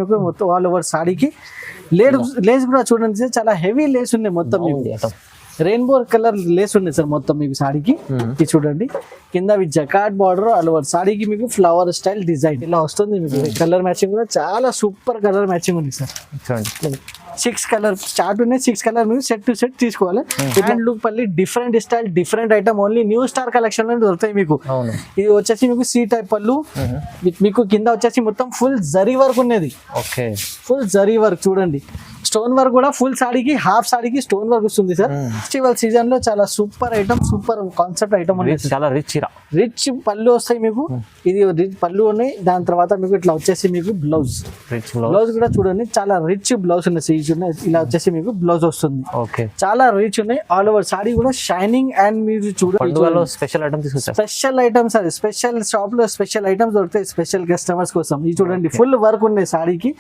మీకు మొత్తం all over సాడీకి Lay's కూడా చూడండి సార్, చాలా హెవీ లేస్ ఉన్నాయి మొత్తం మీకు. రెయిన్బో కలర్ లేస్ ఉంది సార్ మొత్తం మీకు సాడీకి. ఇది చూడండి కింద జకార్డ్ బార్డర్ ఆల్ ఓవర్ సాడీకి మీకు ఫ్లవర్ స్టైల్ డిజైన్ ఇలా వస్తుంది మీకు. కలర్ మ్యాచింగ్ కూడా చాలా సూపర్ కలర్ మ్యాచింగ్ ఉంది సార్. చూడండి 6 కలర్ చార్ట్ ఉన్నాయి, 6 కలర్ మీరు సెట్ టు సెట్ తీసుకోవాలి. డిఫరెంట్ లుక్ పల్లి different style different item only new Star Collection లో దొరుకుతాయి మీకు. ఇది వచ్చేసి మీకు సి టైప్ పళ్ళు, మీకు కింద వచ్చేసి మొత్తం ఫుల్ జరీ వర్క్ ఉన్నది. ఫుల్ జరీ వర్క్ చూడండి, స్టోన్ వర్క్ కూడా ఫుల్ సాడీకి హాఫ్ సాడీకి స్టోన్ వర్క్ వస్తుంది సార్. ఫెస్టివల్ సీజన్ లో చాలా super item, super concept item అనేది. చాలా రిచ్ పళ్ళు వస్తాయి మీకు. ఇది రిచ్ పళ్ళు ఉన్నాయి, దాని తర్వాత మీకు ఇట్లా వచ్చేసి మీకు బ్లౌజ్ కూడా చూడండి చాలా రిచ్ బ్లౌజ్ ఉన్నాయి. సీజ్ ఉన్నాయి, ఇలా వచ్చేసి మీకు బ్లౌజ్ వస్తుంది. చాలా రిచ్ ఉన్నాయి. ఆల్ ఓవర్ సాడీ కూడా షైనింగ్ అండ్ మీరు చూడండి స్పెషల్ ఐటమ్స్ అది స్పెషల్ షాప్ లో స్పెషల్ ఐటమ్స్ దొరుకుతాయి స్పెషల్ కస్టమర్స్ కోసం. ఇది చూడండి ఫుల్ వర్క్ ఉన్నాయి సాడీకి,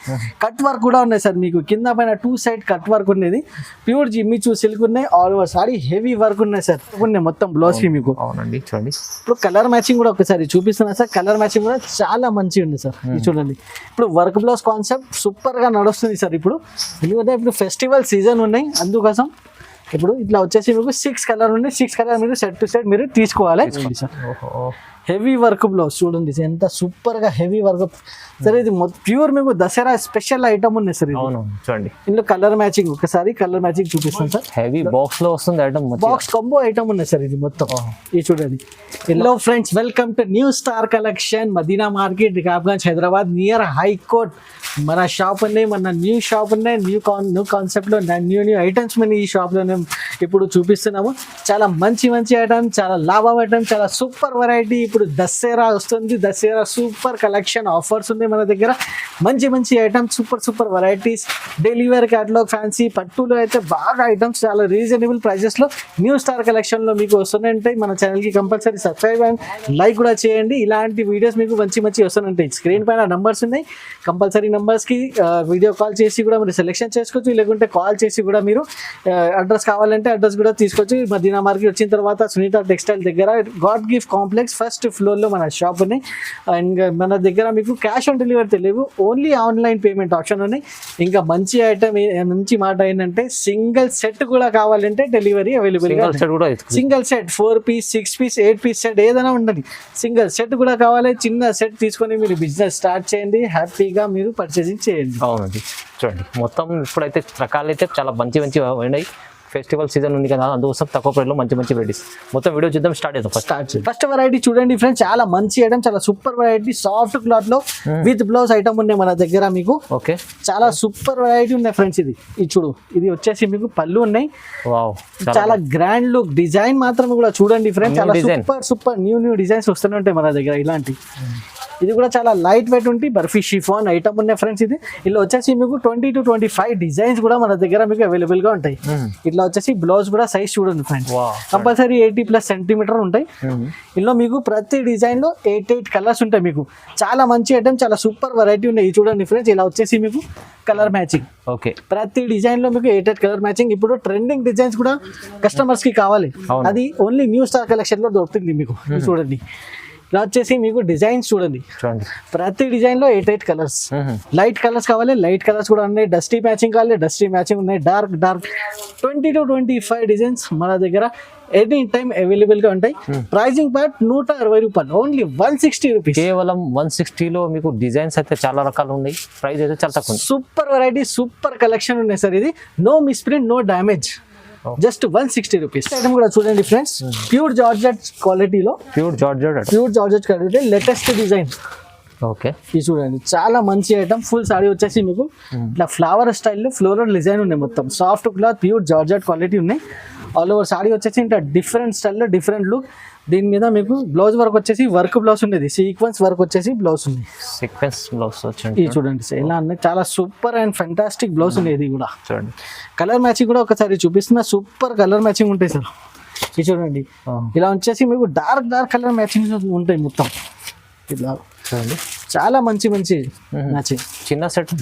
కట్ వర్క్ కూడా ఉన్నాయి సార్ మీకు. కింద పైన 2 సైడ్ కట్ వర్క్ ఉన్నది, ప్యూర్ జిమ్మిచూ సిల్క్ ఉన్నాయి. All over sorry heavy work ఉన్నాయి సార్, ఉన్నాయి మొత్తం బ్లౌజ్ కి మీకు. అవునండి చూడండి. ఇప్పుడు కలర్ మ్యాచింగ్ కూడా ఒకసారి చూపిస్తున్నా సార్. కలర్ మ్యాచింగ్ కూడా చాలా మంచిగా ఉంది సార్. ఇది చూడండి ఇప్పుడు వర్క్ బ్లౌజ్ కాన్సెప్ట్ సూపర్ గా నడుస్తుంది సార్ ఇప్పుడు. ఎందుకంటే ఇప్పుడు ఫెస్టివల్ సీజన్ ఉన్నాయి, అందుకోసం ఇప్పుడు ఇట్లా వచ్చేసి మీకు 6 కలర్ ఉన్నాయి. 6 కలర్ మీరు సెట్ టు సెట్ మీరు తీసుకోవాలి. హెవీ వర్క్ బ్లౌజ్ చూడండి ఎంత సూపర్ గా హెవీ వర్క్ సార్. ఇది ప్యూర్ మీకు దసరా స్పెషల్ ఐటమ్ ఉన్నాయి సార్. చూడండి ఇందులో కలర్ మ్యాచింగ్ ఒకసారి కలర్ మ్యాచింగ్ చూపిస్తాను సార్. హెవీ బాక్స్ లో వస్తుంది ఐటమ్, బాక్స్ కాంబో ఐటమ్ ఉన్నాయి సార్ ఇది మొత్తం. ఇది చూడండి. Hello friends, welcome to New Star Collection, Madina market, Rikabganj, Hyderabad, near high court. మన షాప్ ఉన్నాయి, మన న్యూ షాప్ ఉన్నాయి. న్యూ కాన్సెప్ట్ లో న్యూ ఐటమ్స్ మనం ఈ షాప్ లోనే ఇప్పుడు చూపిస్తున్నాము. చాలా మంచి ఐటమ్, చాలా లాభం ఐటమ్, చాలా సూపర్ వెరైటీ. ఇప్పుడు దసరా వస్తుంది, దసరా సూపర్ కలెక్షన్ ఆఫర్స్ ఉన్నాయి మన దగ్గర. మంచి items, super varieties, daily wear catalogue, fancy పట్టులో అయితే బాగా ఐటమ్స్ చాలా రీజనబుల్ ప్రైజెస్ లో న్యూ స్టార్ కలెక్షన్ లో మీకు వస్తుంటాయి. మన ఛానల్ కి కంపల్సరీ సబ్స్క్రైబ్ అండ్ లైక్ కూడా చేయండి. ఇలాంటి వీడియోస్ మీకు మంచి వస్తుంటాయి. స్క్రీన్ పైన నంబర్స్ ఉన్నాయి, కంపల్సరీ నంబర్స్ కి వీడియో కాల్ చేసి కూడా మీరు సెలెక్షన్ చేసుకోవచ్చు, లేకుంటే కాల్ చేసి కూడా మీరు అడ్రస్ కావాలంటే అడ్రస్ కూడా తీసుకోవచ్చు. మదీనా మార్కెట్ వచ్చిన తర్వాత సునీత టెక్స్టైల్ దగ్గర God gift complex first floor లో మన షాప్ ఉన్నాయి. అండ్ మన దగ్గర మీకు క్యాష్ ఆన్ డెలివరీ తెలియదు, ఓన్లీ ఆన్లైన్ పేమెంట్ ఆప్షన్ ఉన్నాయి. ఇంకా మంచి ఐటమ్, మంచి మాట ఏంటంటే సింగిల్ సెట్ కూడా కావాలంటే delivery available. Single set 4 piece 6 piece 8 piece set ఏదైనా ఉండదు, సింగిల్ సెట్ కూడా కావాలి. చిన్న సెట్ తీసుకొని మీరు బిజినెస్ స్టార్ట్ చేయండి, హ్యాపీగా మీరు పర్చేసింగ్ చేయండి. అవునండి చూడండి మొత్తం ఇప్పుడైతే రకాలు అయితే చాలా మంచి ఉన్నాయి. ఫెస్టివల్ సీజన్ ఉంది కదా, అందుకోసం తక్కువ ప్రైస్ లో మంచి వెరైటీస్. మొత్తం వీడియో చూద్దాం, స్టార్ట్ చేద్దాం. ఫస్ట్ వెరైటీ చూడండి ఫ్రెండ్స్, చాలా మంచి ఐటమ్, చాలా సూపర్ వెరైటీ. సాఫ్ట్ క్లాత్ లో విత్ బ్లౌజ్ ఐటమ్ ఉన్నాయి మన దగ్గర మీకు. చాలా సూపర్ వెరైటీ ఉన్నాయి ఫ్రెండ్స్. ఇది చూడు, ఇది వచ్చేసి మీకు పళ్ళు ఉన్నాయి. చాలా గ్రాండ్ లుక్, డిజైన్ మాత్రం కూడా చూడండి ఫ్రెండ్స్, చాలా సూపర్ న్యూ డిజైన్స్ వస్తూనే ఉంటాయి మన దగ్గర ఇలాంటి. ఇది కూడా చాలా లైట్ వెయిట్ ఉంటుంది, బర్ఫీ షిఫాన్ ఐటమ్ ఉన్నాయి ఫ్రెండ్స్. ఇది ఇలా వచ్చేసి మీకు 20 to 25 డిజైన్స్ కూడా మన దగ్గర మీకు అవైలబుల్ గా ఉంటాయి. ఇట్లా వచ్చేసి బ్లౌజ్ కూడా సైజ్ చూడండి ఫ్రెండ్స్, కంపల్సరీ 80+ సెంటీమీటర్ ఉంటాయి. ఇందులో మీకు ప్రతి డిజైన్ లో 8 కలర్స్ ఉంటాయి మీకు. చాలా మంచి ఐటమ్, చాలా సూపర్ వెరైటీ ఉన్నాయి. ఇది చూడండి ఫ్రెండ్స్, ఇలా వచ్చేసి మీకు కలర్ మ్యాచింగ్. ప్రతి డిజైన్ లో మీకు 8 కలర్ మ్యాచింగ్. ఇప్పుడు ట్రెండింగ్ డిజైన్స్ కూడా కస్టమర్స్ కి కావాలి, అది ఓన్లీ న్యూ స్టార్ కలెక్షన్ లో దొరుకుతుంది మీకు. చూడండి ఇలా వచ్చేసి మీకు డిజైన్స్ చూడండి, ప్రతి డిజైన్ లో 8 కలర్స్. లైట్ కలర్స్ కావాలి, లైట్ కలర్స్ కూడా ఉన్నాయి. డస్టీ మ్యాచింగ్ కావాలి, డస్టీ మ్యాచింగ్ ఉన్నాయి. డార్క్ 20 to 25 డిజైన్స్ మన దగ్గర ఎనీ టైం అవైలబుల్ గా ఉంటాయి. ప్రైజింగ్ పార్ట్ 160 రూపాయలు, ఓన్లీ 160 రూపీస్. కేవలం 160 లో మీకు డిజైన్స్ అయితే చాలా రకాలు ఉన్నాయి, ప్రైస్ అయితే చాలా తక్కువ. సూపర్ వెరైటీ, సూపర్ కలెక్షన్ ఉన్నాయి సార్. ఇది no misprint, no damage, just 160 rupees. Item కూడా చూడండి ఫ్రెండ్స్, ప్యూర్ జార్జెట్ క్వాలిటీలో, pure georgette quality latest design. ఇది చూడండి చాలా మంచి ఐటమ్. ఫుల్ సారీ వచ్చేసి మీకు ఇట్లా ఫ్లవర్ స్టైల్లో ఫ్లోరల్ డిజైన్ ఉన్నాయి. మొత్తం soft cloth, pure georgette quality ఉన్నాయి. ఆల్ ఓవర్ సారీ వచ్చేసి ఇంకా డిఫరెంట్ స్టైల్లో డిఫరెంట్ లుక్. దీని మీద మీకు బ్లౌజ్ వర్క్ వచ్చేసి వర్క్ బ్లౌజ్ ఉండేది, సీక్వెన్స్ వర్క్ వచ్చేసి బ్లౌజ్ ఉంది. ఇది చూడండి ఎలా ఉన్నాయి, చాలా సూపర్ అండ్ ఫెంటాస్టిక్ బ్లౌజ్ ఉంది. ఇది కూడా చూడండి, కలర్ మ్యాచింగ్ కూడా ఒకసారి చూపిస్తున్నా. సూపర్ కలర్ మ్యాచింగ్ ఉంటాయి సార్. ఇది చూడండి, ఇలా వచ్చేసి మీకు డార్క్ కలర్ మ్యాచింగ్ ఉంటాయి మొత్తం. ఇలా చూడండి, చాలా మంచి మ్యాచింగ్. చిన్న సెట్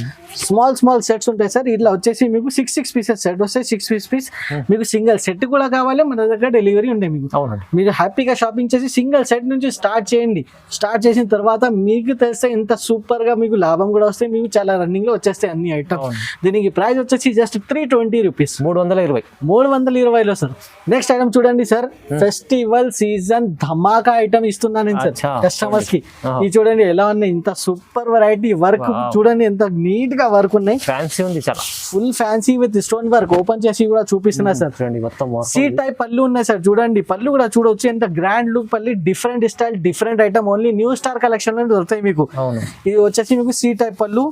స్మాల్ సెట్స్ ఉంటాయి సార్. ఇట్లా వచ్చేసి మీకు 6 పీసెస్ సెట్ వస్తాయి. 6 పీస్ మీకు సింగిల్ సెట్ కూడా కావాలి, మన దగ్గర డెలివరీ ఉంటాయి మీకు. అవునండి. మీరు హ్యాపీగా షాపింగ్ చేసి సింగిల్ సెట్ నుంచి స్టార్ట్ చేయండి. స్టార్ట్ చేసిన తర్వాత మీకు తెలిస్తే ఇంత సూపర్ గా మీకు లాభం కూడా వస్తాయి. మీకు చాలా రన్నింగ్ లో వచ్చేస్తాయి అన్ని ఐటమ్స్. దీనికి ప్రైస్ వచ్చేసి జస్ట్ 320 రూపీస్, 320లో సార్. నెక్స్ట్ ఐటమ్ చూడండి సార్, ఫెస్టివల్ సీజన్ ధమాకా ఐటమ్ ఇస్తున్నాను నేను సార్ కస్టమర్స్ కి. ఇది చూడండి ఎలా ఉన్నాయి, ఇంత సూపర్ వెరైటీ వర్క్ చూడండి, ఎంత నీట్ గా వర్క్ ఉన్నాయి. ఫ్యాన్సీ ఉంది, చాలా full fancy with stone work. Open చేసి కూడా చూపిస్తున్నా సార్. చూడండి మొత్తం సీ టైప్ పళ్ళు ఉన్నాయి సార్. చూడండి పళ్ళు కూడా చూడొచ్చు, ఎంత గ్రాండ్ లుక్ పల్లి, different style, different item. Only new Star Collection లో దొరుకుతాయి మీకు. ఇది వచ్చేసి మీకు సీ టైప్ పళ్ళు,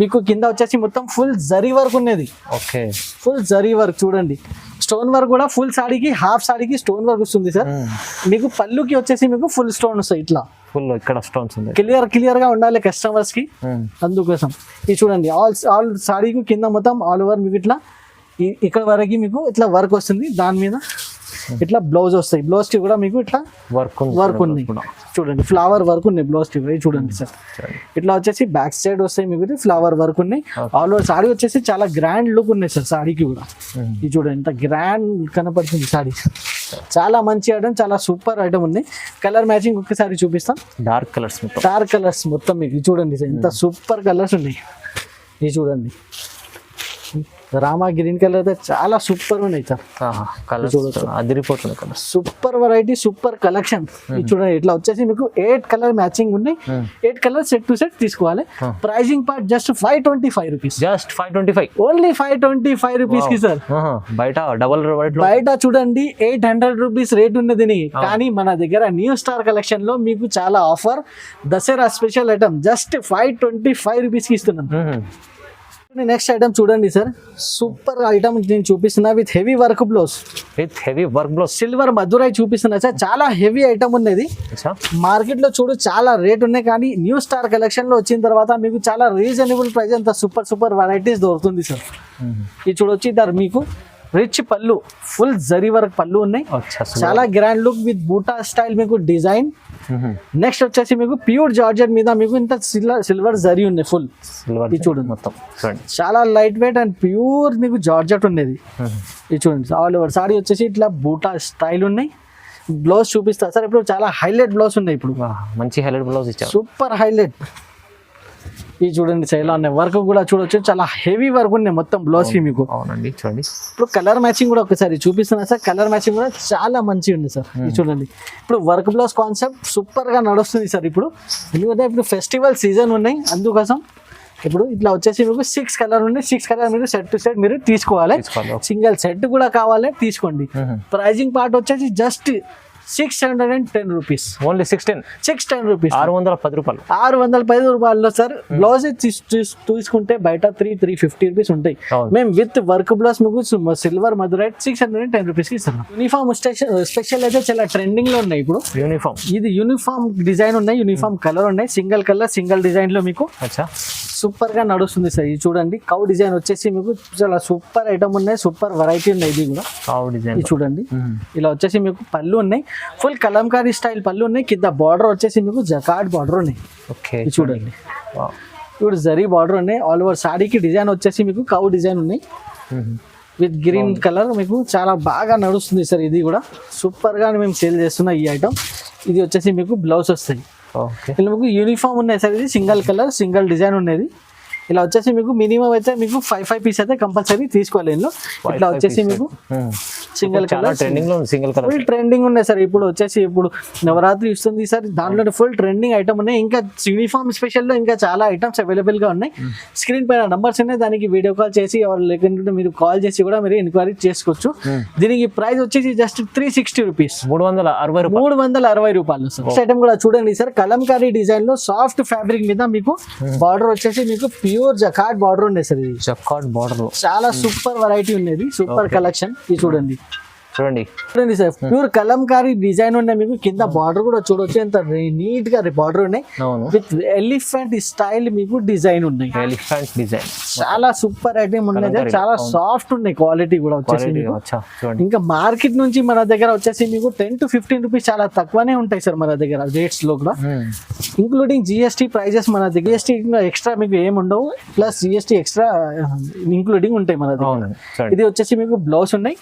మీకు కింద వచ్చేసి మొత్తం ఫుల్ జరీ వర్క్ ఉన్నది. ఓకే, ఫుల్ జరీ వర్క్ చూడండి. స్టోన్ వర్క్ కూడా ఫుల్ సాడీకి, హాఫ్ సాడీకి స్టోన్ వర్క్ వస్తుంది సార్. మీకు పళ్ళుకి వచ్చేసి మీకు ఫుల్ స్టోన్ వస్తాయి. ఇట్లా ఫుల్ ఇక్కడ స్టోన్స్ ఉంది. క్లియర్ గా ఉండాలి కస్టమర్స్ కి, అందుకోసం. ఇది చూడండి ఆల్ సాడీకి కింద మొత్తం ఆల్ ఓవర్ మీకు ఇట్లా ఇక్కడ వరకు మీకు ఇట్లా వర్క్ వస్తుంది. దాని మీద ఇట్లా బ్లౌజ్ వస్తాయి. బ్లౌజ్ కి కూడా మీకు ఇట్లా వర్క్ ఉంది. చూడండి ఫ్లవర్ వర్క్ ఉన్నాయి బ్లౌజ్ కి. చూడండి సార్, ఇట్లా వచ్చేసి బ్యాక్ సైడ్ వస్తాయి మీకు ఫ్లవర్ వర్క్ ఉన్నాయి. ఆల్ ఓవర్ సాడీ వచ్చేసి చాలా గ్రాండ్ లుక్ ఉన్నాయి సార్ సాడీకి కూడా. ఇది చూడండి ఎంత గ్రాండ్ కనపడుతుంది సాడీ. చాలా మంచి ఐటమ్, చాలా సూపర్ ఐటమ్ ఉన్నాయి. కలర్ మ్యాచింగ్ ఒక్కసారి చూపిస్తాం. డార్క్ కలర్స్ మొత్తం మీకు చూడండి సార్, ఎంత సూపర్ కలర్స్ ఉన్నాయి. ఇది చూడండి రామా గ్రీన్ కలర్ అయితే చాలా సూపర్ ఉన్నాయి సార్. అదిరిపోతుంది colour. Super variety, super collection. చూడండి ఇట్లా వచ్చేసి మీకు 8 కలర్ మ్యాచింగ్ ఉన్నాయి. 8 కలర్ సెట్ టు సెట్ తీసుకోవాలి. Pricing part just 525 rupees. Just 525, only 525 rupees కి సార్. బయట డబల్ బయట చూడండి 800 రూపీస్ రేట్ ఉన్నది, కానీ మన దగ్గర న్యూ స్టార్ కలెక్షన్ లో మీకు చాలా offer. Dasara special item just 525 rupees కి ఇస్తున్నాం. నెక్స్ట్ ఐటమ్ చూడండి సార్, సూపర్ ఐటమ్ నేను చూపిస్తున్నా with heavy work blouse. Silver Madurai చూపిస్తున్నా సార్. చాలా హెవీ ఐటమ్ ఉన్నది. మార్కెట్ లో చూడు చాలా రేట్ ఉన్నాయి, కానీ న్యూ స్టార్ కలెక్షన్ లో వచ్చిన తర్వాత మీకు చాలా రీజనబుల్ ప్రైస్, అంత సూపర్ వెరైటీస్ దొరుకుతుంది సార్. ఇది చూడొచ్చి ఇద్దరు మీకు రిచ్ పళ్ళు, ఫుల్ జరీ వర్క్ పళ్ళు ఉన్నాయి. చాలా గ్రాండ్ లుక్ విత్ బూటా స్టైల్ మీకు డిజైన్. నెక్స్ట్ వచ్చేసి మీకు ప్యూర్ జార్జెట్ మీద మీకు ఇంత సిల్వర్ జరీ ఉన్నాయి ఫుల్. ఇది చూడండి మొత్తం చాలా లైట్ వెయిట్ అండ్ ప్యూర్ మీకు జార్జెట్ ఉన్నది. ఇది చూడండి ఆల్ ఓవర్ సాడీ వచ్చేసి ఇట్లా బూటా స్టైల్ ఉన్నాయి. బ్లౌజ్ చూపిస్తా సార్. ఇప్పుడు చాలా హైలైట్ బ్లౌజ్ ఉన్నాయి. ఇప్పుడు మంచి హైలైట్ బ్లౌజ్ ఇచ్చారు, సూపర్ హైలైట్. ఇది చూడండి సార్ ఎలా ఉన్నాయి, వర్క్ కూడా చూడొచ్చు, చాలా హెవీ వర్క్ ఉన్నాయి మొత్తం బ్లౌజ్ కి మీకు. అవునండి చూడండి. ఇప్పుడు కలర్ మ్యాచింగ్ కూడా ఒకసారి చూపిస్తున్నా సార్. కలర్ మ్యాచింగ్ కూడా చాలా మంచిగా ఉంది సార్. ఇది చూడండి, ఇప్పుడు వర్క్ బ్లౌజ్ కాన్సెప్ట్ సూపర్ గా నడుస్తుంది సార్. ఇప్పుడు ఎందుకంటే ఇప్పుడు ఫెస్టివల్ సీజన్ ఉన్నాయి, అందుకోసం ఇప్పుడు ఇట్లా వచ్చేసి మీకు 6 కలర్ ఉన్నాయి. 6 కలర్ మీరు సెట్ టు సెట్ మీరు తీసుకోవాలి. సింగిల్ సెట్ కూడా కావాలి తీసుకోండి. ప్రైజింగ్ పార్ట్ వచ్చేసి జస్ట్ 610 రూపీస్. ఓన్లీ 610 రూపీస్, 610 రూపాయలు. 610 రూపాయల్లో సార్. బ్లౌజ్ తీసుకుంటే బయట 350 రూపీస్ ఉంటాయి. మేము విత్ వర్క్ బ్లౌజ్ మీకు సిల్వర్ మధురైట్ 610 రూపీస్ కి ఇస్తున్నాం. యూనిఫామ్ స్పెషల్ అయితే చాలా ట్రెండింగ్ లో ఉన్నాయి ఇప్పుడు. ఇది యూనిఫామ్ డిజైన్ ఉన్నాయి, యూనిఫామ్ కలర్ ఉన్నాయి, సింగిల్ కలర్ సింగిల్ డిజైన్ లో మీకు సూపర్ గా నడుస్తుంది సార్. ఇది చూడండి కౌ డిజైన్ వచ్చేసి మీకు చాలా సూపర్ ఐటమ్ ఉన్నాయి, సూపర్ వెరైటీ ఉన్నాయి. ఇది కూడా కౌ డిజైన్. ఇది చూడండి ఇలా వచ్చేసి మీకు పళ్ళు ఉన్నాయి, ఫుల్ కలంకారీ స్టైల్ పళ్ళు ఉన్నాయి. కింద బార్డర్ వచ్చేసి మీకు జకార్డ్ బార్డర్ ఉన్నాయి. చూడండి ఇప్పుడు జరీ బార్డర్ ఉన్నాయి. ఆల్ ఓవర్ సాడీకి డిజైన్ వచ్చేసి మీకు కౌ డిజైన్ ఉన్నాయి విత్ గ్రీన్ కలర్. మీకు చాలా బాగా నడుస్తుంది సార్. ఇది కూడా సూపర్ గా మేము సేల్ చేస్తున్నా ఈ ఐటమ్. ఇది వచ్చేసి మీకు బ్లౌజ్ వస్తాయి. ఇలా మీకు యూనిఫామ్ ఉన్నాయి సార్. ఇది సింగిల్ కలర్ సింగిల్ డిజైన్ ఉన్నది. ఇలా వచ్చేసి మీకు మినిమం అయితే మీకు 5 పీస్ అయితే కంపల్సరీ తీసుకోవాలి. ఇందులో ఇట్లా వచ్చేసి మీకు సింగిల్ కలర్ ఫుల్ ట్రెండింగ్ ఉన్నాయి సార్. ఇప్పుడు వచ్చేసి ఇప్పుడు నవరాత్రి ఇస్తుంది సార్, దాంట్లో ఫుల్ ట్రెండింగ్ ఐటమ్ ఉన్నాయి. ఇంకా యూనిఫామ్ స్పెషల్ లో ఇంకా చాలా ఐటమ్స్ అవైలబుల్ గా ఉన్నాయి. స్క్రీన్ పైన నంబర్స్ ఉన్నాయి, దానికి వీడియో కాల్ చేసి ఎవరు లేకుంటే మీరు కాల్ చేసి కూడా మీరు ఎంక్వైరీ చేసుకోవచ్చు. దీనికి ప్రైస్ వచ్చేసి జస్ట్ 360 రూపీస్, 360 రూపాయలు. ఐటమ్ కూడా చూడండి సార్, కలంకారీ డిజైన్ లో సాఫ్ట్ ఫ్యాబ్రిక్ మీద మీకు బార్డర్ వచ్చేసి మీకు ప్యూర్ జకార్డ్ బార్డర్ ఉన్నాయి సార్. ఇది జకార్డ్ బార్డర్ చాలా సూపర్ వెరైటీ ఉన్నది, సూపర్ కలెక్షన్. ఇది చూడండి సార్, ప్యూర్ కలంకారీ డిజైన్ ఉన్నాయి. మీకు కింద బార్డర్ కూడా చూడొచ్చు, ఎంత నీట్ గా బార్డర్ ఉన్నాయి. విత్ ఎలిఫెంట్ స్టైల్ మీకు డిజైన్ ఉన్నాయి. ఎలిఫెంట్ డిజైన్ చాలా సూపర్ ఐటమ్ ఉన్నాయి సార్. చాలా సాఫ్ట్ ఉన్నాయి, క్వాలిటీ కూడా వచ్చేసి మీకు. చూడండి ఇంకా మార్కెట్ నుంచి మన దగ్గర వచ్చేసి మీకు 10 to 15 రూపీస్ చాలా తక్కువనే ఉంటాయి సార్ మన దగ్గర రేట్స్ లో కూడా, ఇంక్లూడింగ్ జిఎస్టీ ప్రైజెస్. మన దగ్గర జిఎస్టీ ఎక్స్ట్రా మీకు ఏమి ఉండవు, ప్లస్ జిఎస్టీ ఎక్స్ట్రా ఇంక్లూడింగ్ ఉంటాయి మన దగ్గర. ఇది వచ్చేసి మీకు బ్లౌజ్ ఉన్నాయి,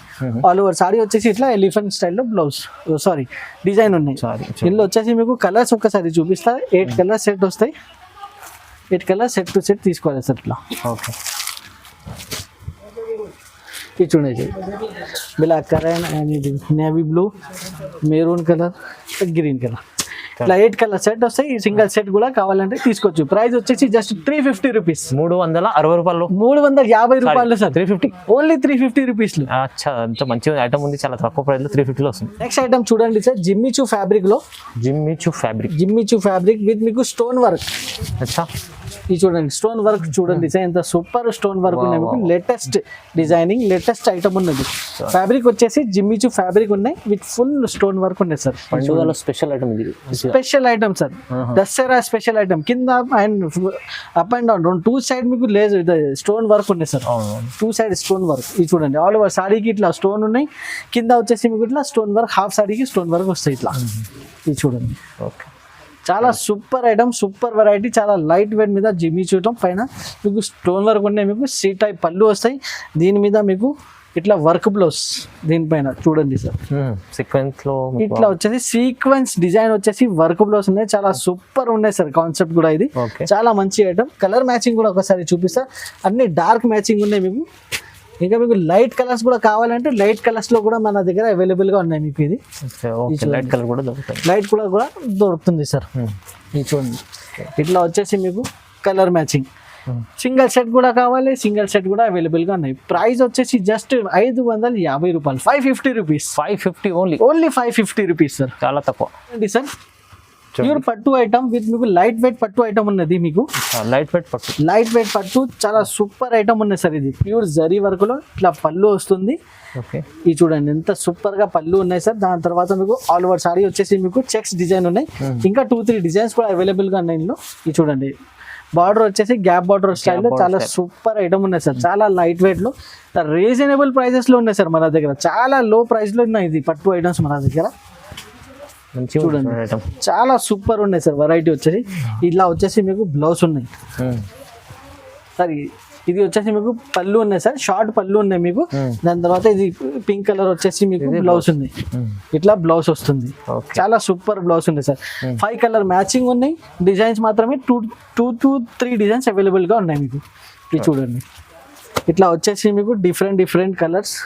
ఆల్ ఓవర్ సారీ వచ్చేసి ఇట్లా ఎలిఫెంట్ స్టైల్లో బ్లౌజ్ సారీ డిజైన్ ఉన్నాయి. ఇందులో వచ్చేసి మీకు కలర్స్ ఒక్కసారి చూపిస్తా. 8 కలర్ సెట్ వస్తాయి, 8 కలర్ సెట్ టు సెట్ తీసుకోవాలి సార్ ఇట్లా. ఓకే ఇది చూడండి, బ్లాక్ కలర్ అండ్ ఇది navy blue, maroon colour, green colour, ఇట్లా 8 కలర్ సెట్ వస్తాయి. ఈ సింగిల్ సెట్ కూడా కావాలంటే తీసుకోవచ్చు. ప్రైస్ వచ్చేసి జస్ట్ 350 రూపీస్, 360 రూపాయలు, 350 రూపాయలు సార్. 350 only 350 rupees. అచ్చా, అంత మంచి ఐటమ్ ఉంది, చాలా తక్కువ ప్రైస్ లో 350 లో వస్తుంది. నెక్స్ట్ ఐటమ్ చూడండి సార్, జిమ్మిచూ ఫ్యాబ్రిక్ లో, జిమ్మిచూ ఫ్యాబ్రిక్ విత్ మీకు స్టోన్ వర్క్. అచ్చా ఇది చూడండి, స్టోన్ వర్క్ చూడండి సార్, ఎంత సూపర్ స్టోన్ వర్క్ ఉన్నాయి మీకు. లేటెస్ట్ డిజైనింగ్, లేటెస్ట్ ఐటమ్ ఉన్నది. ఫ్యాబ్రిక్ వచ్చేసి జిమ్మిచూ ఫ్యాబ్రిక్ ఉన్నాయి విత్ ఫుల్ స్టోన్ వర్క్ ఉన్నాయి సార్. పండుగలో స్పెషల్ ఐటమ్ ఇది, special item sir, Dasara special item. కింద and up and down 2 side మీకు లేదు స్టోన్ వర్క్ ఉన్నాయి సార్, 2 సైడ్ స్టోన్ వర్క్. ఇది చూడండి, ఆల్ ఓవర్ సారీకి ఇట్లా స్టోన్ ఉన్నాయి, కింద వచ్చేసి మీకు ఇట్లా స్టోన్ వర్క్, హాఫ్ సారీకి స్టోన్ వర్క్ వస్తాయి ఇట్లా. ఇది చూడండి, ఓకే చాలా సూపర్ ఐటమ్, సూపర్ వెరైటీ, చాలా లైట్ వెయిట్ మీద జిమ్మి చూడటం. పైన మీకు స్టోన్ వర్క్ ఉన్నాయి, మీకు సి టైప్ పళ్ళు వస్తాయి, దీని మీద మీకు ఇట్లా వర్క్ బ్లౌజ్ దీనిపైన చూడండి సార్. సీక్వెన్స్ లో ఇట్లా వచ్చేసి సీక్వెన్స్ డిజైన్ వచ్చేసి వర్క్ బ్లౌజ్ ఉన్నాయి, చాలా సూపర్ ఉన్నాయి సార్. కాన్సెప్ట్ కూడా ఇది చాలా మంచి ఐటమ్. కలర్ మ్యాచింగ్ కూడా ఒకసారి చూపిస్తా, అన్ని డార్క్ మ్యాచింగ్ ఉన్నాయి మీకు. ఇంకా మీకు లైట్ కలర్స్ కూడా కావాలంటే లైట్ కలర్స్ లో కూడా మన దగ్గర అవైలబుల్ గా ఉన్నాయి మీకు. ఇది లైట్ కలర్ కూడా దొరుకుతాయి, లైట్ కూడా దొరుకుతుంది సార్. ఇది చూడండి, ఇట్లా వచ్చేసి మీకు కలర్ మ్యాచింగ్. సింగిల్ సెట్ కూడా కావాలి, సింగిల్ సెట్ కూడా అవైలబుల్ గా ఉన్నాయి. ప్రైస్ వచ్చేసి జస్ట్ 550 రూపాయలు, 550 రూపీస్, 550 ఓన్లీ 550 రూపీస్ సార్, చాలా తక్కువ సార్. ప్యూర్ పట్టు ఐటమ్ విత్ మీకు లైట్ వెయిట్ పట్టు ఐటమ్ ఉన్నది మీకు. లైట్ వెయిట్ పట్టు చాలా సూపర్ ఐటమ్ ఉన్నది సార్. ఇది ప్యూర్ జరీ వర్క్ లో ఇట్లా పళ్ళు వస్తుంది. ఇది చూడండి, ఎంత సూపర్ గా పళ్ళు ఉన్నాయి సార్. దాని తర్వాత మీకు ఆల్ ఓవర్ సారీ వచ్చేసి మీకు చెక్స్ డిజైన్ ఉన్నాయి, ఇంకా 2-3 డిజైన్స్ కూడా అవైలబుల్ గా ఉన్నాయి ఇందులో. ఇది చూడండి, బార్డర్ వచ్చేసి గ్యాప్ బార్డర్ స్టైల్లో చాలా సూపర్ ఐటమ్ ఉన్నాయి సార్. చాలా లైట్ వెయిట్ లో, రీజనబుల్ ప్రైజెస్ లో ఉన్నాయి సార్ మన దగ్గర. చాలా లో ప్రైస్ లో ఉన్నాయి ఇది పట్టు ఐటమ్స్ మన దగ్గర. చూడండి, చాలా సూపర్ ఉన్నాయి సార్. వెరైటీ వచ్చేసి ఇట్లా వచ్చేసి మీకు బ్లౌజ్ ఉన్నాయి సార్. ఇది వచ్చేసి మీకు పళ్ళు ఉన్నాయి సార్, షార్ట్ పళ్ళు ఉన్నాయి మీకు. దాని తర్వాత ఇది పింక్ కలర్ వచ్చేసి మీకు బ్లౌజ్ ఉంది, ఇట్లా బ్లౌజ్ వస్తుంది. చాలా సూపర్ బ్లౌజ్ ఉంది సార్. 5 కలర్ మ్యాచింగ్ ఉన్నాయి. డిజైన్స్ మాత్రమే 2 to 3 డిజైన్స్ అవైలబుల్ గా ఉన్నాయి మీకు. ఇది చూడండి, ఇట్లా వచ్చేసి మీకు డిఫరెంట్ కలర్స్,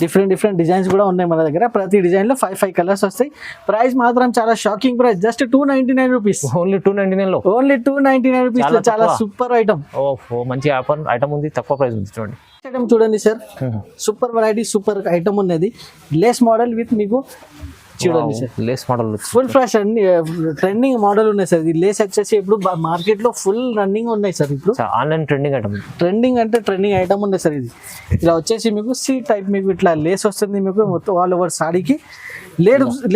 డిఫరెంట్ డిజైన్స్ కూడా ఉన్నాయి మన దగ్గర. ప్రతి డిజైన్ లో 5 కలర్స్ వస్తాయి. ప్రైస్ మాత్రం చాలా shocking price, just 299 rupees, only 299 rupees లో చాలా సూపర్ ఐటమ్. మంచి ఐటమ్ ఉంది, తక్కువ ప్రైస్ ఉంది. చూడండి ఐటమ్ చూడండి sir, super variety, super item ఉన్నది. లేస్ మోడల్ విత్ మీకు చూడండి sir, Lay's model full fresh అన్ని ట్రెండింగ్ మోడల్ ఉన్నాయి సార్. ఇది లేస్ వచ్చేసి ఇప్పుడు మార్కెట్ లో ఫుల్ రన్నింగ్ ఉన్నాయి సార్. ఇప్పుడు ఆన్లైన్ ట్రెండింగ్ ఐటమ్ ఉన్నాయి సార్. ఇది ఇలా వచ్చేసి మీకు సి టైప్ మీకు ఇట్లా లేస్ వస్తుంది మీకు మొత్తం ఆల్ ఓవర్ సారీకి.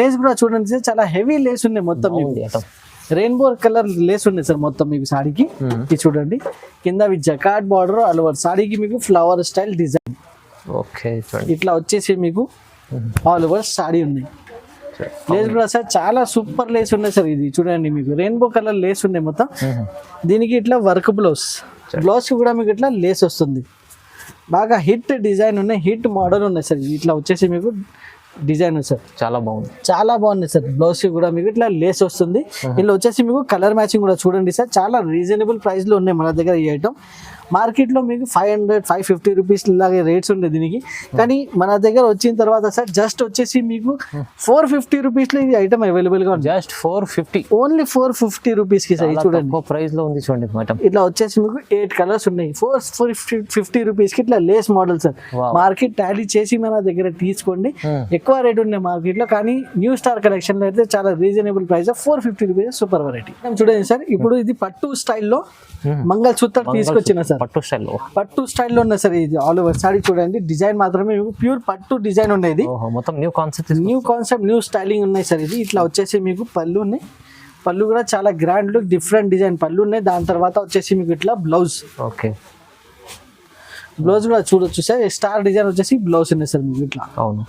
లేస్ కూడా చూడండి సార్, చాలా హెవీ లేస్ ఉన్నాయి మొత్తం. రెయిన్బో కలర్ లేస్ ఉన్నాయి సార్ మొత్తం మీకు సారీకి. ఇది చూడండి, కింద with jacquard border, all over సారీకి మీకు ఫ్లవర్ స్టైల్ డిజైన్. ఇట్లా వచ్చేసి మీకు ఆల్ ఓవర్ సారీ ఉన్నాయి. లేస్ కూడా సార్ చాలా సూపర్ లేస్ ఉన్నాయి సార్. ఇది చూడండి, మీకు రెయిన్బో కలర్ లేస్ ఉన్నాయి మొత్తం. దీనికి ఇట్లా వర్క్ బ్లౌజ్ కూడా మీకు ఇట్లా లేస్ వస్తుంది. బాగా హిట్ డిజైన్ ఉన్నాయి, హిట్ మోడల్ ఉన్నాయి సార్. ఇట్లా వచ్చేసి మీకు డిజైన్ సార్, చాలా బాగుంది సార్. బ్లౌజ్ కూడా మీకు ఇట్లా లేస్ వస్తుంది. ఇలా వచ్చేసి మీకు కలర్ మ్యాచింగ్ కూడా చూడండి సార్. చాలా రీజనబుల్ ప్రైస్ లో ఉన్నాయి మన దగ్గర ఈ ఐటమ్. మార్కెట్ లో మీకు 500-550 రూపీస్ లాగే రేట్స్ ఉండే దీనికి, కానీ మన దగ్గర వచ్చిన తర్వాత సార్ జస్ట్ వచ్చేసి మీకు 450 రూపీస్ లో ఈ ఐటమ్ అవైలబుల్ గా ఉంది. జస్ట్ 450, ఓన్లీ 450 రూపీస్ కి సార్. చూడండి ప్రైస్ లో ఉంది చూడండి ఐటమ్. ఇట్లా వచ్చేసి మీకు 8 కలర్స్ ఉన్నాయి. 450 రూపీస్ కి ఇట్లా Lay's model sir. Market Tally చేసి మన దగ్గర తీసుకోండి. ఎక్కువ రేట్ ఉన్నాయి మార్కెట్ లో, కానీ న్యూ స్టార్ కలెక్షన్ లో అయితే చాలా reasonable price, 450 rupees super variety. చూడండి సార్, ఇప్పుడు ఇది పట్టు స్టైల్లో మంగళ సూత్ర తీసుకొచ్చిన సార్. పట్టు స్టైల్లో ఉన్నాయి సార్. ఇది ఆల్ ఓవర్ సారీ చూడండి, డిజైన్ మాత్రమే ప్యూర్ పట్టు డిజైన్ ఉన్నాయి. ఇది మొత్తం న్యూ కాన్సెప్ట్, న్యూ స్టైలింగ్ ఉన్నాయి సార్. ఇది ఇట్లా వచ్చేసి మీకు పళ్ళు ఉన్నాయి, పళ్ళు కూడా చాలా గ్రాండ్ లుక్, డిఫరెంట్ డిజైన్ పళ్ళు ఉన్నాయి. దాని తర్వాత వచ్చేసి మీకు ఇట్లా బ్లౌజ్ కూడా చూడొచ్చు సార్. స్టార్ డిజైన్ వచ్చేసి బ్లౌజ్ ఉన్నాయి సార్ మీకు ఇట్లా. అవును,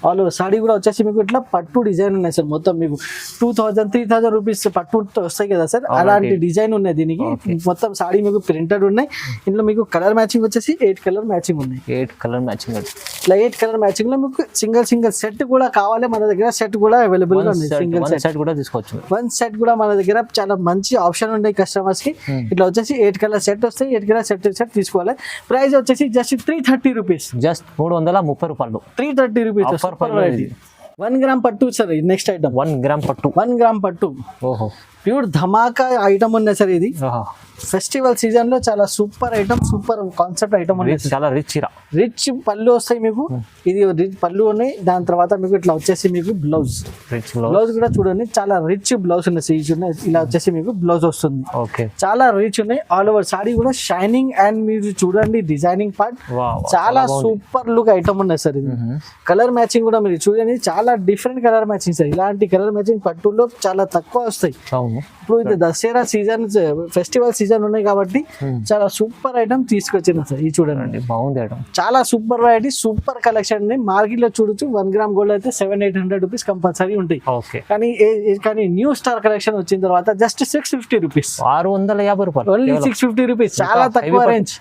ఆల్ ఓవర్ సాడీ కూడా వచ్చేసి మీకు ఇట్లా పట్టు డిజైన్ ఉన్నాయి సార్. మొత్తం మీకు 2000-3000 రూపీస్ పట్టు వస్తాయి కదా సార్, అలాంటి డిజైన్ ఉన్నాయి దీనికి. మొత్తం సాడీ మీకు ప్రింటెడ్ ఉన్నాయి. ఇందులో మీకు కలర్ మ్యాచింగ్ వచ్చేసి 8 కలర్ మ్యాచింగ్ ఉన్నాయి. 8 కలర్ మ్యాచింగ్. ఇట్లా 8 కలర్ మ్యాచింగ్ లో మీకు సింగిల్ సెట్ కూడా కావాలి మన దగ్గర. సెట్ కూడా అవైలబుల్ గా ఉంది. సింగిల్ సెట్ కూడా తీసుకోవచ్చు. 1 సెట్ కూడా మన దగ్గర చాలా మంచి ఆప్షన్ ఉన్నాయి కస్టమర్స్ కి. ఇట్లా వచ్చేసి 8 కలర్ సెట్ వస్తాయి. 8 కలర్ సెట్ తీసుకోవాలి. ప్రైస్ వచ్చేసి జస్ట్ 330 రూపీస్. జస్ట్ 330 రూపాయలు. 330 రూపీస్. 1 గ్రామ్ పట్టు సార్ నెక్స్ట్ ఐటమ్. 1 గ్రామ్ పట్టు. 1 గ్రామ్ పట్టు. ఓహో, ప్యూర్ ధమాకా ఐటమ్ ఉన్నాయి సార్ ఇది. ఫెస్టివల్ సీజన్ లో చాలా super item, super concept item ఉన్నాయి. చాలా రిచ్ పళ్ళు వస్తాయి మీకు. ఇది రిచ్ పళ్ళు ఉన్నాయి. దాని తర్వాత మీకు ఇట్లా వచ్చేసి మీకు బ్లౌజ్ కూడా చూడండి, చాలా రిచ్ బ్లౌజ్ ఉన్నాయి. సీజ్ ఉన్నాయి. ఇలా వచ్చేసి మీకు బ్లౌజ్ వస్తుంది. చాలా రిచ్ ఉన్నాయి. ఆల్ ఓవర్ సాడీ కూడా షైనింగ్ అండ్ మీరు చూడండి డిజైనింగ్ పార్ట్ చాలా సూపర్ లుక్ ఐటమ్ ఉన్నాయి సార్ ఇది. కలర్ మ్యాచింగ్ కూడా మీరు చూడండి, చాలా డిఫరెంట్ కలర్ మ్యాచింగ్ సార్. ఇలాంటి కలర్ మ్యాచింగ్ పట్టులో చాలా తక్కువ వస్తాయి. ఇప్పుడు ఇది దసరా సీజన్, ఫెస్టివల్ సీజన్ ఉన్నాయి కాబట్టి చాలా సూపర్ ఐటమ్ తీసుకొచ్చిన సార్. ఇది చూడండి, బాగుంది ఐటమ్. చాలా super variety, super collection. Market లో చూడొచ్చు 1 గ్రామ్ గోల్డ్ అయితే 700-800 రూపీస్ కంపల్సరీ ఉంటాయి. కానీ న్యూ స్టార్ కలెక్షన్ వచ్చిన తర్వాత జస్ట్ 650 రూపీస్. 650 రూపాయలు. Only 650 rupees. చాలా తక్కువ రేంజ్.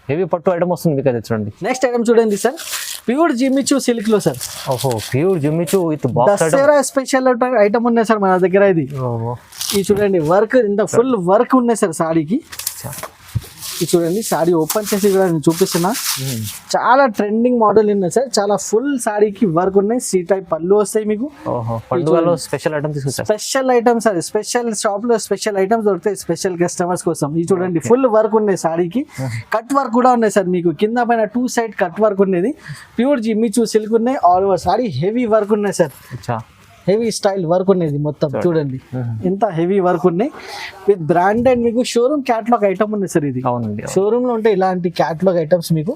హెవీ పట్టు ఐటమ్ వస్తుంది మీకు. చూడండి నెక్స్ట్ ఐటమ్ చూడండి సార్, ప్యూర్ జిమ్మిచూ సిల్క్ లో సార్. ఓహో, pure Jimmy Choo with box. Dasara special item ఉన్నాయి సార్ మన దగ్గర. ఇది చూడండి, వర్క్ ఇంత ఫుల్ వర్క్ ఉన్నాయి సార్ సాడీకి. ఇది చూడండి, సాడీ ఓపెన్ చేసి కూడా నేను చూపిస్తున్నా. చాలా ట్రెండింగ్ మోడల్ ఉన్నాయి సార్. చాలా ఫుల్ సాడీకి వర్క్ ఉన్నాయి. సి టైప్ పళ్ళు వస్తాయి మీకు. స్పెషల్ ఐటమ్ తీసుకొచ్చారు. Special items sir. Special shop లో స్పెషల్ ఐటమ్స్ దొరుకుతాయి స్పెషల్ కస్టమర్స్ కోసం. ఇది చూడండి, ఫుల్ వర్క్ ఉన్నాయి సాడీకి. కట్ వర్క్ కూడా ఉన్నాయి సార్ మీకు. కింద పైన 2 సైడ్ కట్ వర్క్ ఉన్నది. ప్యూర్ జిమ్మిచూ సిల్క్ ఉన్నాయి. All over saree heavy work ఉన్నాయి సార్. హెవీ స్టైల్ వర్క్ ఉన్నది మొత్తం. చూడండి ఎంత హెవీ వర్క్ ఉన్నాయి. విత్ బ్రాండెడ్ మీకు షోరూమ్ క్యాటలాగ్ ఐటమ్ ఉంది సార్. ఇది షోరూమ్ లో ఉంటే ఇలాంటి క్యాటలాగ్ ఐటమ్స్ మీకు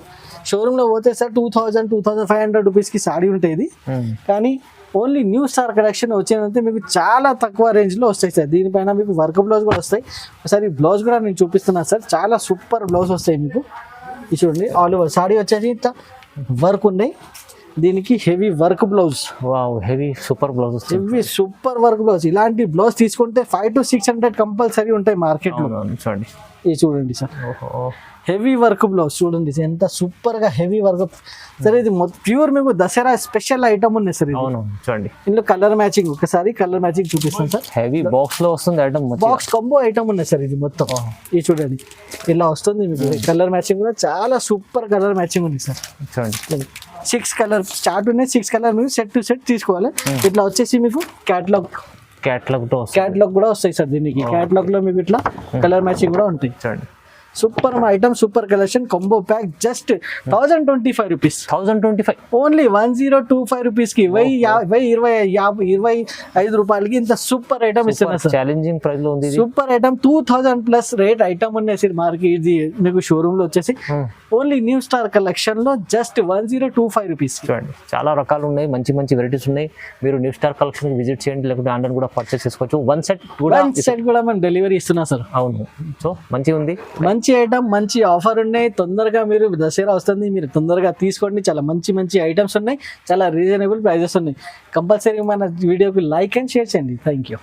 షోరూమ్ లో పోతే సార్ 2000-2500 రూపీస్ కి సాడీ ఉంటాయి ఇది. కానీ ఓన్లీ న్యూ స్టార్ కలెక్షన్ వచ్చినంతే మీకు చాలా తక్కువ రేంజ్ లో వస్తాయి సార్. దీనిపైన మీకు వర్క్ బ్లౌజ్ కూడా వస్తాయి. ఒకసారి బ్లౌజ్ కూడా నేను చూపిస్తున్నాను సార్. చాలా సూపర్ బ్లౌజ్ వస్తాయి మీకు. ఇది చూడండి, ఆల్ ఓవర్ సాడీ వచ్చేసి వర్క్ ఉన్నాయి. దీనికి heavy work blouse. Heavy super blouse. Heavy super work blouse. ఇలాంటి బ్లౌజ్ తీసుకుంటే 500-600 కంపల్సరీ ఉంటాయి మార్కెట్ లో. చూడండి, ఇది చూడండి సార్, హెవీ వర్క్ బ్లౌజ్ చూడండి ఎంత సూపర్ గా హెవీ వర్క్. సరే ఇది ప్యూర్ మీకు దసరా స్పెషల్ ఐటమ్ ఉంది సార్. చూడండి, ఇందులో కలర్ మ్యాచింగ్, ఒకసారి కలర్ మ్యాచింగ్ చూపిస్తాను సార్. హెవీ బాక్స్ లో వస్తుంది ఐటమ్. బాక్స్ కంబో ఐటమ్ ఉన్నాయి సార్ ఇది మొత్తం. ఇది చూడండి ఇలా వస్తుంది మీకు. కలర్ మ్యాచింగ్ కూడా చాలా సూపర్ కలర్ మ్యాచింగ్ ఉంది సార్. చూడండి, 6 కలర్ స్టార్ట్ ఉన్నాయి. 6 కలర్ మీకు సెట్ టు సెట్ తీసుకోవాలి. ఇట్లా వచ్చేసి మీకు క్యాటలాగ్ కూడా వస్తాయి సార్. దీనికి క్యాటలాగ్ లో మీకు ఇట్లా కలర్ మ్యాచింగ్ కూడా ఉంటాయి. చూడండి, super item, super collection. Combo pack just 1025 rupees. Only 1025 rupees కి 25 రూపాయలకి ఇంత సూపర్ ఐటమ్ ఇస్తున్నారు సార్. ఛాలెంజింగ్ ప్రైస్ లో ఉంది. సూపర్ ఐటమ్ 2000+ రేట్ ఐటమ్ ఉన్నాయి సార్ మార్కెట్. ఇది మీకు షోరూమ్ లో వచ్చేసి ఓన్లీ న్యూ స్టార్ కలెక్షన్ లో జస్ట్ 1025 రూపీస్. చూడండి, చాలా రకాలు ఉన్నాయి, మంచి మంచి వెరైటీస్ ఉన్నాయి. మీరు న్యూ స్టార్ కలెక్షన్ విజిట్ చేయండి, లేకపోతే ఆన్లైన్ కూడా పర్చేస్ చేసుకోవచ్చు. 1 సెట్ కూడా మనం డెలివరీ ఇస్తున్నాం సార్. అవును, సో మంచిగా ఉంది. మంచి ఐటమ్, మంచి ఆఫర్ ఉన్నాయి. తొందరగా మీరు దసరా వస్తుంది, మీరు తొందరగా తీసుకోండి. చాలా మంచి మంచి ఐటమ్స్ ఉన్నాయి, చాలా రీజనబుల్ ప్రైజెస్ ఉన్నాయి. కంపల్సరీ మన వీడియోకి లైక్ అండ్ షేర్ చేయండి. Thank you.